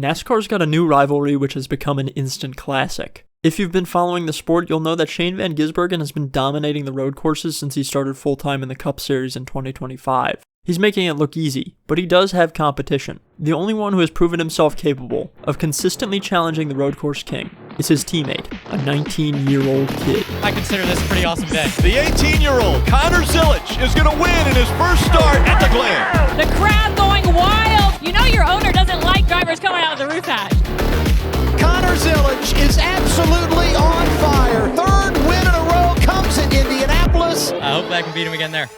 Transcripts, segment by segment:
NASCAR's got a new rivalry which has become an instant classic. If you've been following the sport, you'll know that Shane Van Gisbergen has been dominating the road courses since he started full-time in the Cup Series in 2025. He's making it look easy, but he does have competition. The only one who has proven himself capable of consistently challenging the road course king is his teammate, a 19-year-old kid. I consider this a pretty awesome day. The 18-year-old Connor Zilisch is going to win in his first start at the Glen. The crowd going wild. You know your owner doesn't like drivers coming out of the roof hatch. Connor Zilisch is absolutely on fire. Third win in a row comes in Indianapolis. I hope I can beat him again there.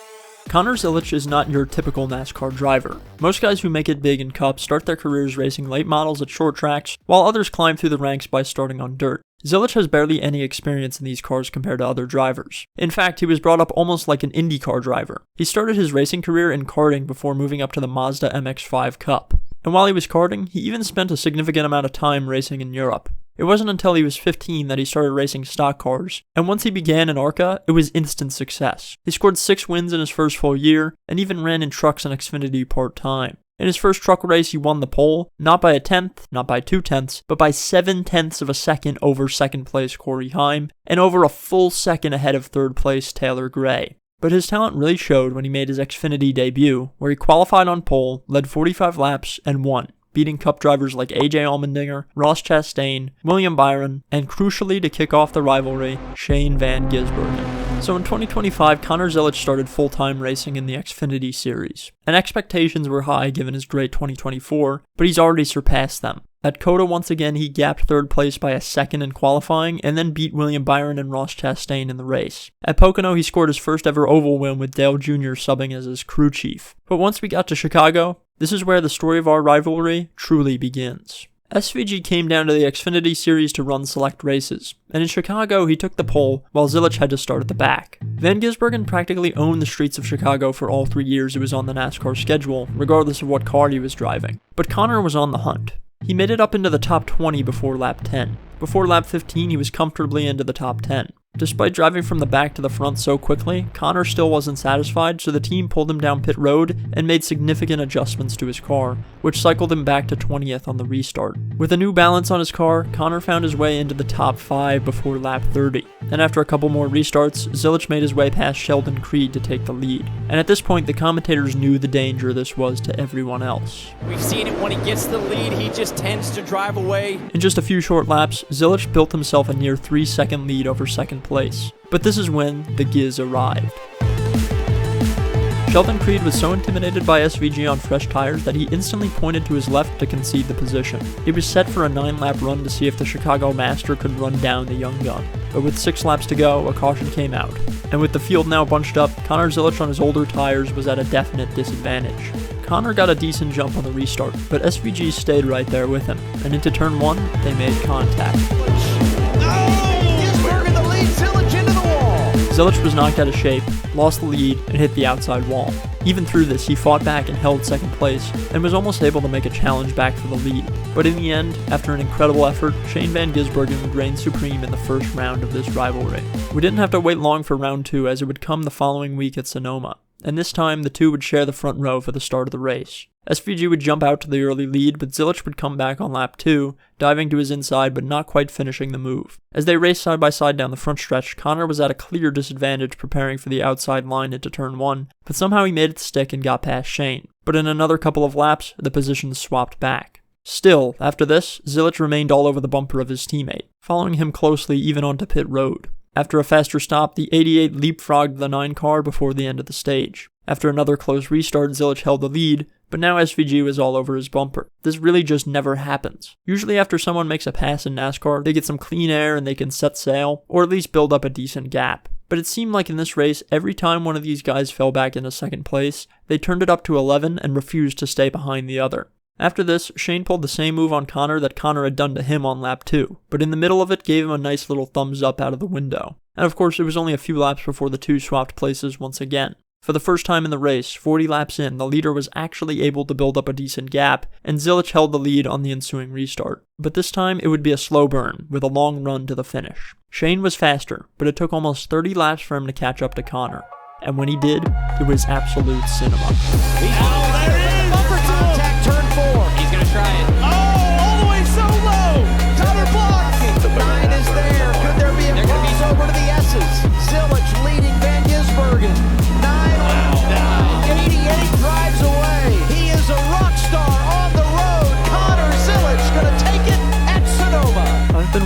Connor Zilisch is not your typical NASCAR driver. Most guys who make it big in Cup start their careers racing late models at short tracks, while others climb through the ranks by starting on dirt. Zilisch has barely any experience in these cars compared to other drivers. In fact, he was brought up almost like an IndyCar driver. He started his racing career in karting before moving up to the Mazda MX-5 Cup. And while he was karting, he even spent a significant amount of time racing in Europe. It wasn't until he was 15 that he started racing stock cars, and once he began in ARCA, it was instant success. He scored 6 wins in his first full year, and even ran in trucks and Xfinity part-time. In his first truck race, he won the pole, not by a tenth, not by 2 tenths, but by 7/10 of a second over second place Corey Heim, and over a full second ahead of third place Taylor Gray. But his talent really showed when he made his Xfinity debut, where he qualified on pole, led 45 laps, and won, beating Cup drivers like AJ Allmendinger, Ross Chastain, William Byron, and crucially to kick off the rivalry, Shane Van Gisbergen. So in 2025, Connor Zilisch started full-time racing in the Xfinity Series, and expectations were high given his great 2024, but he's already surpassed them. At COTA once again, he gapped third place by a second in qualifying, and then beat William Byron and Ross Chastain in the race. At Pocono, he scored his first ever oval win with Dale Jr. subbing as his crew chief. But once we got to Chicago, this is where the story of our rivalry truly begins. SVG came down to the Xfinity Series to run select races, and in Chicago he took the pole while Zilisch had to start at the back. Van Gisbergen practically owned the streets of Chicago for all 3 years he was on the NASCAR schedule, regardless of what car he was driving. But Connor was on the hunt. He made it up into the top 20 before lap 10. Before lap 15, he was comfortably into the top 10. Despite driving from the back to the front so quickly, Connor still wasn't satisfied, so the team pulled him down pit road and made significant adjustments to his car, which cycled him back to 20th on the restart. With a new balance on his car, Connor found his way into the top 5 before lap 30, and after a couple more restarts, Zilisch made his way past Sheldon Creed to take the lead. And at this point, the commentators knew the danger this was to everyone else. We've seen it when he gets the lead, he just tends to drive away. In just a few short laps, Zilisch built himself a near 3-second lead over second place. But this is when the Giz arrived. Sheldon Creed was so intimidated by SVG on fresh tires that he instantly pointed to his left to concede the position. He was set for a 9-lap run to see if the Chicago Master could run down the young gun. But with 6 laps to go, a caution came out. And with the field now bunched up, Connor Zilisch on his older tires was at a definite disadvantage. Connor got a decent jump on the restart, but SVG stayed right there with him, and into turn 1, they made contact. Zilisch was knocked out of shape, lost the lead, and hit the outside wall. Even through this, he fought back and held second place, and was almost able to make a challenge back for the lead. But in the end, after an incredible effort, Shane Van Gisbergen would reign supreme in the first round of this rivalry. We didn't have to wait long for round 2, as it would come the following week at Sonoma, and this time the two would share the front row for the start of the race. SVG would jump out to the early lead, but Zilisch would come back on lap 2, diving to his inside but not quite finishing the move. As they raced side by side down the front stretch, Connor was at a clear disadvantage preparing for the outside line into turn 1, but somehow he made it stick and got past Shane. But in another couple of laps, the positions swapped back. Still, after this, Zilisch remained all over the bumper of his teammate, following him closely even onto pit road. After a faster stop, the 88 leapfrogged the 9 car before the end of the stage. After another close restart, Zilisch held the lead, but now SVG was all over his bumper. This really just never happens. Usually after someone makes a pass in NASCAR, they get some clean air and they can set sail, or at least build up a decent gap. But it seemed like in this race, every time one of these guys fell back into second place, they turned it up to 11 and refused to stay behind the other. After this, Shane pulled the same move on Connor that Connor had done to him on lap 2, but in the middle of it gave him a nice little thumbs up out of the window. And of course, it was only a few laps before the two swapped places once again. For the first time in the race, 40 laps in, the leader was actually able to build up a decent gap, and Zilisch held the lead on the ensuing restart. But this time, it would be a slow burn, with a long run to the finish. Shane was faster, but it took almost 30 laps for him to catch up to Connor. And when he did, it was absolute cinema. Bumper contact, turn 4. He's going to try it. Oh, all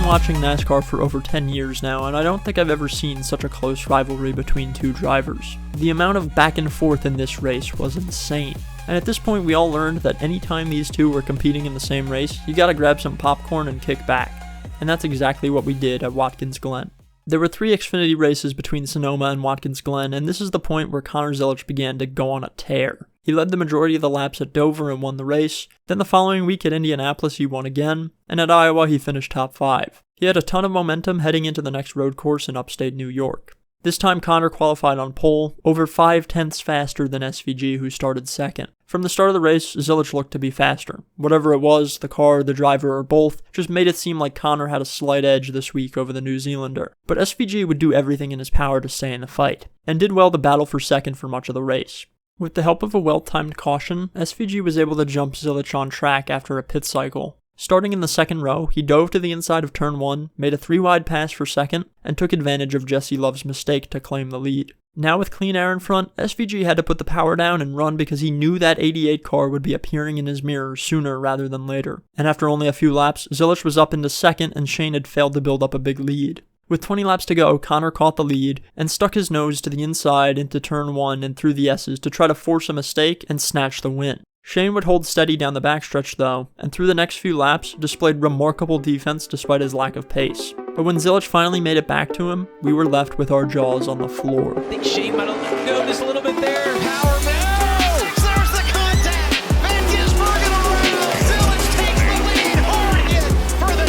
watching NASCAR for over 10 years now, and I don't think I've ever seen such a close rivalry between two drivers. The amount of back and forth in this race was insane. And at this point we all learned that anytime these two were competing in the same race, you gotta grab some popcorn and kick back. And that's exactly what we did at Watkins Glen. There were 3 Xfinity races between Sonoma and Watkins Glen, and this is the point where Connor Zilisch began to go on a tear. He led the majority of the laps at Dover and won the race. Then the following week at Indianapolis he won again, and at Iowa he finished top 5. He had a ton of momentum heading into the next road course in upstate New York. This time Connor qualified on pole, over 5/10 faster than SVG, who started second. From the start of the race, Zilisch looked to be faster. Whatever it was, the car, the driver, or both, just made it seem like Connor had a slight edge this week over the New Zealander. But SVG would do everything in his power to stay in the fight, and did well to battle for second for much of the race. With the help of a well-timed caution, SVG was able to jump Zilisch on track after a pit cycle. Starting in the second row, he dove to the inside of turn 1, made a 3-wide pass for second, and took advantage of Jesse Love's mistake to claim the lead. Now with clean air in front, SVG had to put the power down and run because he knew that 88 car would be appearing in his mirror sooner rather than later. And after only a few laps, Zilisch was up into second and Shane had failed to build up a big lead. With 20 laps to go, Connor caught the lead and stuck his nose to the inside into turn 1 and through the S's to try to force a mistake and snatch the win. Shane would hold steady down the backstretch though, and through the next few laps displayed remarkable defense despite his lack of pace. But when Zilisch finally made it back to him, we were left with our jaws on the floor. I think Shane might have let go just a little bit there. Power man. There's the contact. Van Gisbergen around. Zilisch takes the lead. Hard hit for the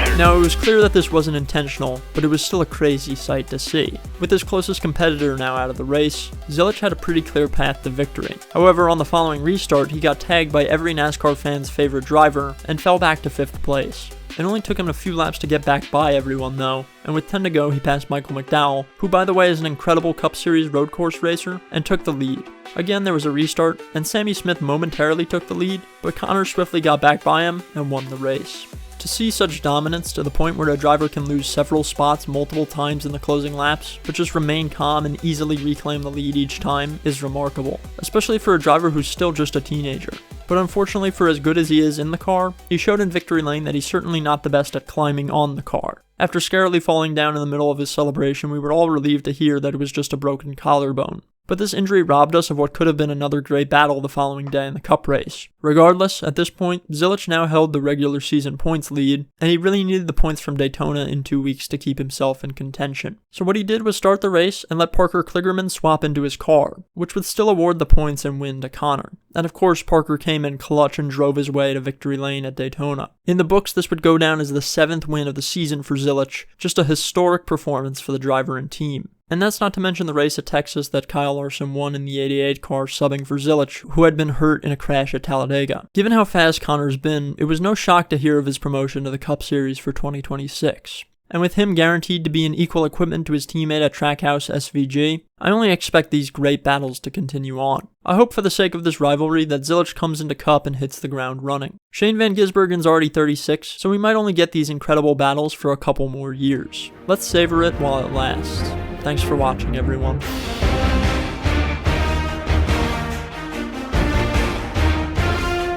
9. Now, it was clear that this wasn't intentional, but it was still a crazy sight to see. With his closest competitor now out of the race, Zilisch had a pretty clear path to victory. However, on the following restart, he got tagged by every NASCAR fan's favorite driver and fell back to 5th place. It only took him a few laps to get back by everyone though, and with 10 to go he passed Michael McDowell, who by the way is an incredible Cup Series road course racer, and took the lead. Again there was a restart, and Sammy Smith momentarily took the lead, but Connor swiftly got back by him and won the race. To see such dominance to the point where a driver can lose several spots multiple times in the closing laps, but just remain calm and easily reclaim the lead each time is remarkable, especially for a driver who's still just a teenager. But unfortunately for as good as he is in the car, he showed in victory lane that he's certainly not the best at climbing on the car. After scarily falling down in the middle of his celebration, we were all relieved to hear that it was just a broken collarbone. But this injury robbed us of what could have been another great battle the following day in the Cup race. Regardless, at this point, Zilisch now held the regular season points lead, and he really needed the points from Daytona in 2 weeks to keep himself in contention. So what he did was start the race and let Parker Kligerman swap into his car, which would still award the points and win to Connor. And of course, Parker came in clutch and drove his way to victory lane at Daytona. In the books, this would go down as the 7th win of the season for Zilisch, just a historic performance for the driver and team. And that's not to mention the race at Texas that Kyle Larson won in the 88 car subbing for Zilisch, who had been hurt in a crash at Talladega. Given how fast Connor's been, it was no shock to hear of his promotion to the Cup Series for 2026. And with him guaranteed to be in equal equipment to his teammate at Trackhouse SVG, I only expect these great battles to continue on. I hope for the sake of this rivalry that Zilisch comes into Cup and hits the ground running. Shane Van Gisbergen's already 36, so we might only get these incredible battles for a couple more years. Let's savor it while it lasts. Thanks for watching, everyone.